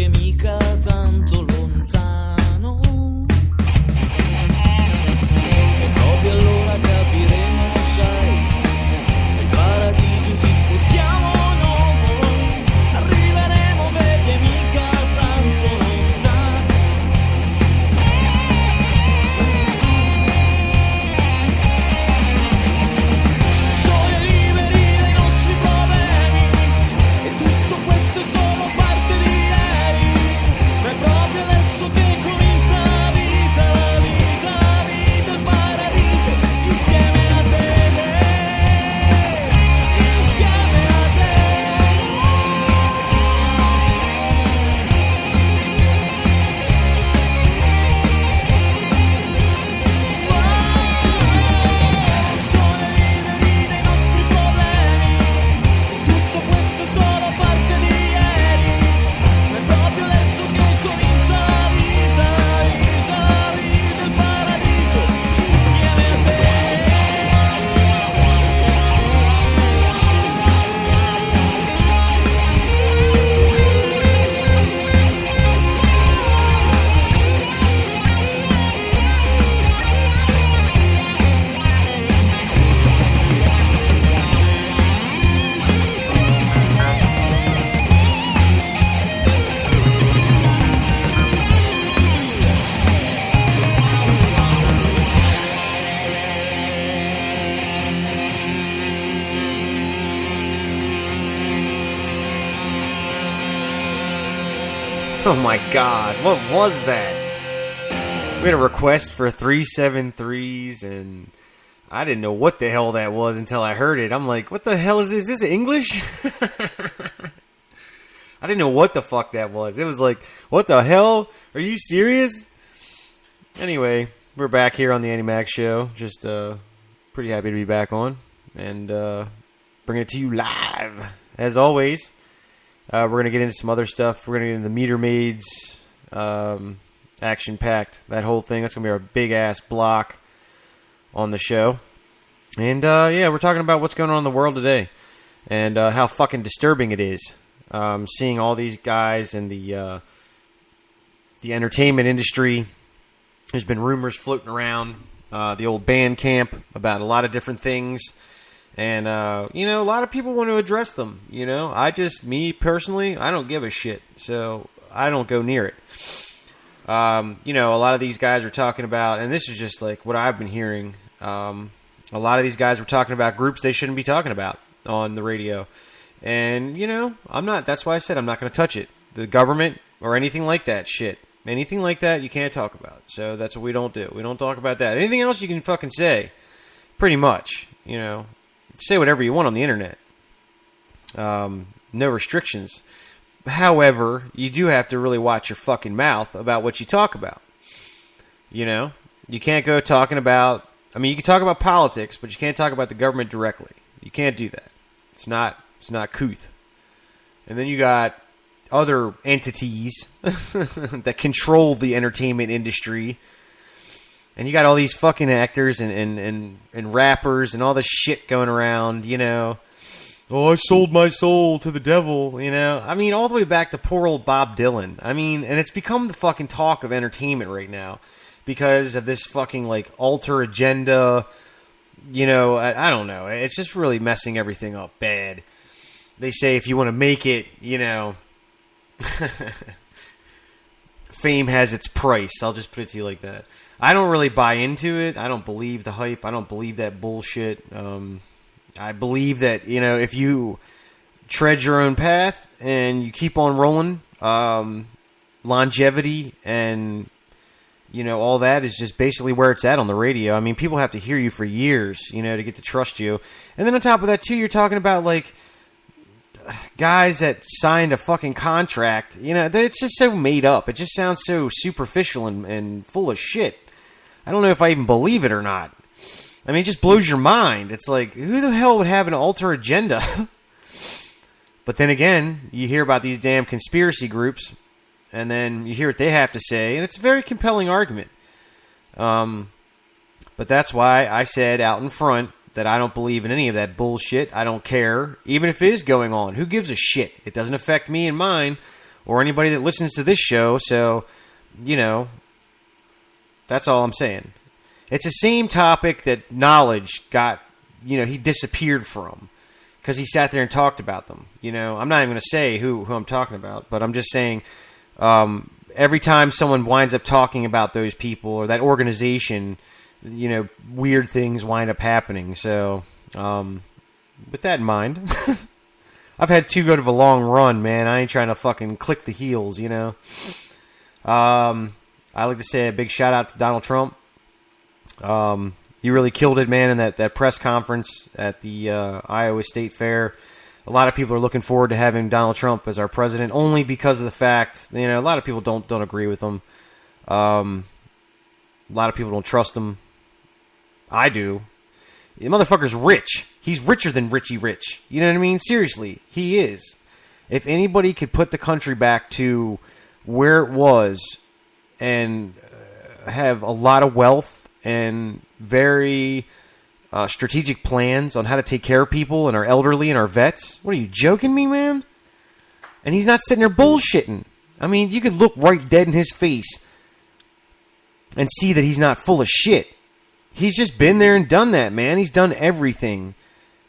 vedi è mica tanto lontano. E proprio allora capiremo, sai, il paradiso esiste, siamo noi. Arriveremo, vedi è mica tanto lontano. Soli e liberi dai nostri problemi, e tutto questo è solo parte di ieri. Ma è proprio adesso che comincia la vita, la vita, la vita, il paradiso, insieme a te, insieme a te. Soli e liberi dai nostri problemi, e tutto questo è solo parte di ieri. Ma è proprio adesso che comincia la vita, la vita, la vita, il paradiso, insieme a te. Oh my god, what was that? We had a request for 373s, and I didn't know what the hell that was until I heard it. I'm like, what the hell is this? Is this English? I didn't know what the fuck that was. It was like, what the hell? Are you serious? Anyway, we're back here on the Andy Mac Show. Just pretty happy to be back on and bring it to you live, as always. We're going to get into some other stuff. We're going to get into the Meter Maids, action-packed, that whole thing. That's going to be our big-ass block on the show. And, yeah, we're talking about what's going on in the world today and how fucking disturbing it is. Seeing all these guys in the entertainment industry. There's been rumors floating around the old band camp about a lot of different things. And, you know, a lot of people want to address them, you know. Me personally, I don't give a shit, so I don't go near it. You know, a lot of these guys are talking about, and this is just like what I've been hearing, a lot of these guys were talking about groups they shouldn't be talking about on the radio. And, you know, that's why I said I'm not going to touch it. The government or anything like that shit. Anything like that you can't talk about. So that's what we don't do. We don't talk about that. Anything else you can fucking say, pretty much, you know. Say whatever you want on the internet. No restrictions. However, you do have to really watch your fucking mouth about what you talk about. You know? You can't go talking about... I mean, you can talk about politics, but you can't talk about the government directly. You can't do that. It's not couth. And then you got other entities that control the entertainment industry. And you got all these fucking actors and rappers and all this shit going around, you know. Oh, I sold my soul to the devil, you know. I mean, all the way back to poor old Bob Dylan. I mean, and it's become the fucking talk of entertainment right now because of this fucking, like, alter agenda, you know. I don't know. It's just really messing everything up bad. They say if you want to make it, you know, fame has its price. I'll just put it to you like that. I don't really buy into it. I don't believe the hype. I don't believe that bullshit. I believe that, you know, if you tread your own path and you keep on rolling, longevity and, you know, all that is just basically where it's at on the radio. I mean, people have to hear you for years, you know, to get to trust you. And then on top of that, too, you're talking about, like, guys that signed a fucking contract. You know, it's just so made up. It just sounds so superficial and full of shit. I don't know if I even believe it or not. I mean, it just blows your mind. It's like, who the hell would have an alter agenda? But then again, you hear about these damn conspiracy groups, and then you hear what they have to say, and it's a very compelling argument. But that's why I said out in front that I don't believe in any of that bullshit. I don't care. Even if it is going on, who gives a shit? It doesn't affect me and mine. or anybody that listens to this show. So, that's all I'm saying. It's the same topic that Knowledge got, he disappeared from because he sat there and talked about them. I'm not even going to say who I'm talking about, but I'm just saying every time someone winds up talking about those people or that organization, weird things wind up happening. So, with that in mind, I've had too good of a long run, man. I ain't trying to fucking click the heels, I like to say a big shout out to Donald Trump. You really killed it, man, in that press conference at the Iowa State Fair. A lot of people are looking forward to having Donald Trump as our president, only because of the fact, a lot of people don't agree with him. A lot of people don't trust him. I do. The motherfucker's rich. He's richer than Richie Rich. You know what I mean? Seriously, he is. If anybody could put the country back to where it was and have a lot of wealth and very strategic plans on how to take care of people and our elderly and our vets. What, are you joking me, man? And he's not sitting there bullshitting. I mean, you could look right dead in his face and see that he's not full of shit. He's just been there and done that, man. He's done everything,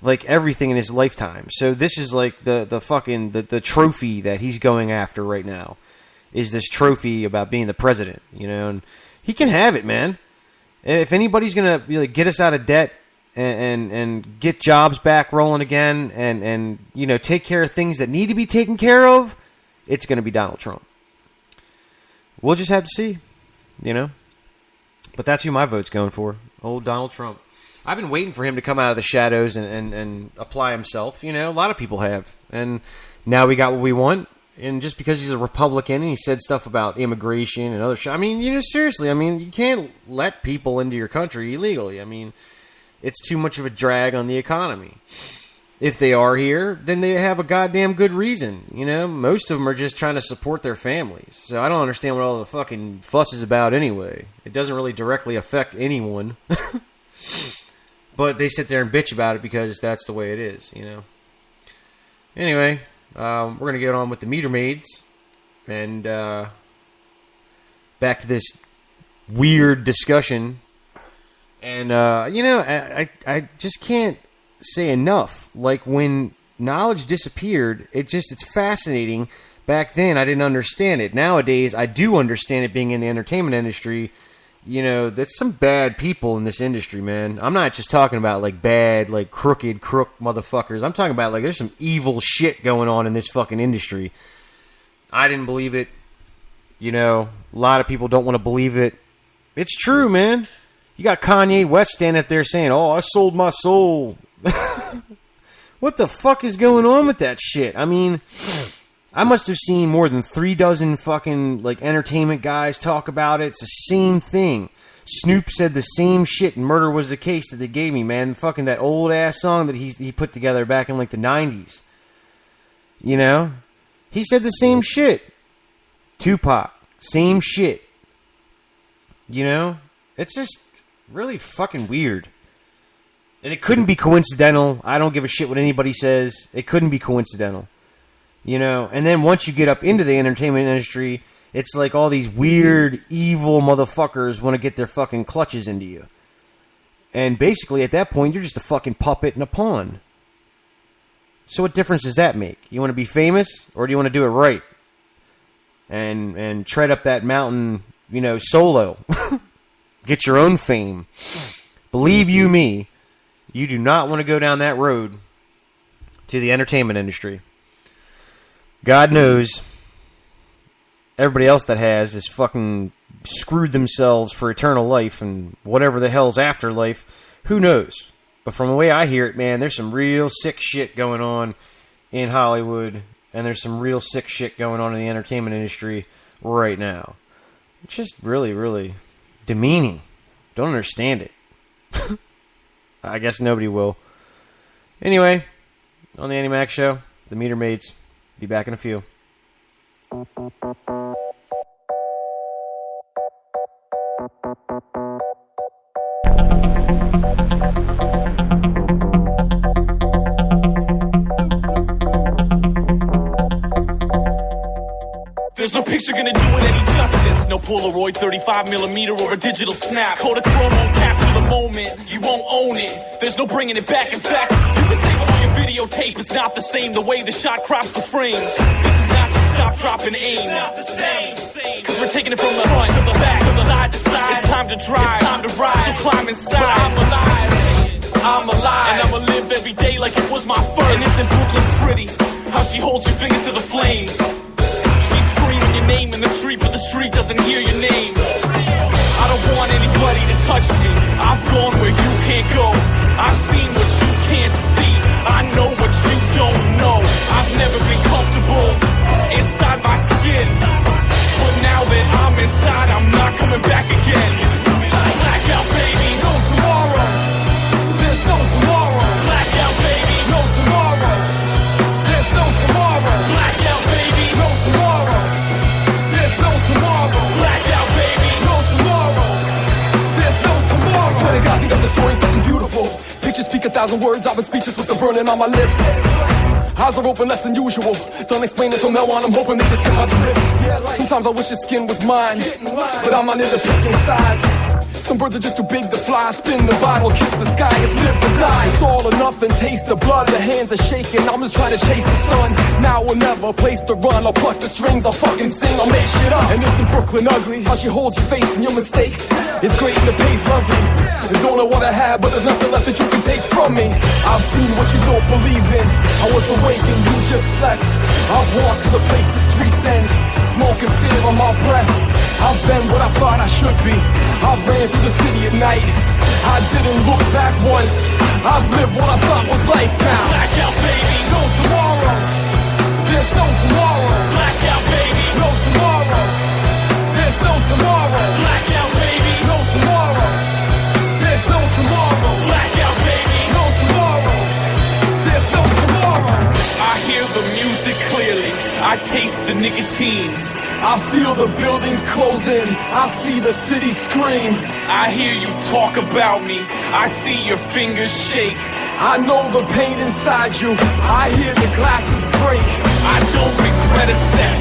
like everything in his lifetime. So this is like the fucking the trophy that he's going after right now, is this trophy about being the president, and he can have it, man. If anybody's gonna really get us out of debt and get jobs back rolling again and take care of things that need to be taken care of, it's gonna be Donald Trump. We'll just have to see, But that's who my vote's going for. Old Donald Trump. I've been waiting for him to come out of the shadows and apply himself. A lot of people have. And now we got what we want. And just because he's a Republican and he said stuff about immigration and other shit. I mean, seriously, you can't let people into your country illegally. It's too much of a drag on the economy. If they are here, then they have a goddamn good reason. Most of them are just trying to support their families. So I don't understand what all the fucking fuss is about anyway. It doesn't really directly affect anyone. But they sit there and bitch about it because that's the way it is, Anyway, we're going to get on with the meter maids. And back to this weird discussion. And, I just can't say enough. Like, when Knowledge disappeared, it's fascinating. Back then, I didn't understand it. Nowadays, I do understand it, being in the entertainment industry. There's some bad people in this industry, man. I'm not just talking about, like, bad, like, crook motherfuckers. I'm talking about, like, there's some evil shit going on in this fucking industry. I didn't believe it. A lot of people don't want to believe it. It's true, man. You got Kanye West standing up there saying, "Oh, I sold my soul." What the fuck is going on with that shit? I must have seen more than 36 fucking, like, entertainment guys talk about it. It's the same thing. Snoop said the same shit in Murder Was the Case that they gave me, man. Fucking that old ass song that he put together back in, like, the 90s. He said the same shit. Tupac, same shit. It's just really fucking weird. And it couldn't be coincidental. I don't give a shit what anybody says. It couldn't be coincidental. And then once you get up into the entertainment industry, it's like all these weird, evil motherfuckers want to get their fucking clutches into you. And basically, at that point, you're just a fucking puppet and a pawn. So what difference does that make? You want to be famous, or do you want to do it right? And tread up that mountain, solo. Get your own fame. Believe you me, you do not want to go down that road to the entertainment industry. God knows everybody else that has fucking screwed themselves for eternal life and whatever the hell's afterlife. Who knows? But from the way I hear it, man, there's some real sick shit going on in Hollywood, and there's some real sick shit going on in the entertainment industry right now. It's just really, really demeaning. Don't understand it. I guess nobody will. Anyway, on the Andy Mac Show, the Meter Maids. Be back in a few. There's no picture gonna do it any justice. No Polaroid 35mm or a digital snap. Kodachrome won't capture the moment. You won't own it. There's no bringing it back. In fact, you can save it on your videotape. It's not the same the way the shot crops the frame. This is not just stop, drop, and aim. It's not the same. Cause we're taking it from the front to the back, to the side to side. It's time to drive. It's time to ride. So climb inside. But I'm alive. I'm alive. And I'ma live every day like it was my first. And it's in Brooklyn Pretty. How she holds your fingers to the flames. She's screaming your name in the street, but the street doesn't hear your name. I don't want anybody to touch me. I've gone where you can't go. I've seen what you can't see. I know what you don't know. I've never been comfortable inside my skin. But now that I'm inside, I'm not coming back again. Blackout, baby, no tomorrow. There's no tomorrow. Blackout, baby, no tomorrow. There's no tomorrow. Blackout, baby, no tomorrow. There's no tomorrow. Blackout, baby, no tomorrow. There's no tomorrow. I swear to God, I think I'm destroying something beautiful. Pictures speak 1,000 words. I've been speechless with the burning on my lips. Eyes are open less than usual. Don't explain it till now on. I'm hoping they just get my drift. Sometimes I wish the skin was mine, but I'm not into picking sides. Some birds are just too big to fly. Spin the bottle, kiss the sky, it's live or die. It's all or nothing, taste the blood. The hands are shaking, I'm just trying to chase the sun. Now or never, place to run. I'll pluck the strings, I'll fucking sing, I'll make shit up. And isn't Brooklyn ugly? How she holds your face and your mistakes. It's great and the pay's lovely. I don't know what I have, but there's nothing left that you can take from me. I've seen what you don't believe in. I was awake and you just slept. I've walked to the place the streets end. Smoke and fear on my breath. I've been what I thought I should be. I've ran through the city at night. I didn't look back once. I've lived what I thought was life now. Blackout, baby, no tomorrow. There's no tomorrow. Blackout, baby, no tomorrow. There's no tomorrow. Blackout, baby, no tomorrow. There's no tomorrow. Blackout, baby, no tomorrow. There's no tomorrow. I hear the music clearly. I taste the nicotine. I feel the buildings closing. I see the city scream. I hear you talk about me. I see your fingers shake. I know the pain inside you. I hear the glasses break. I don't regret a second.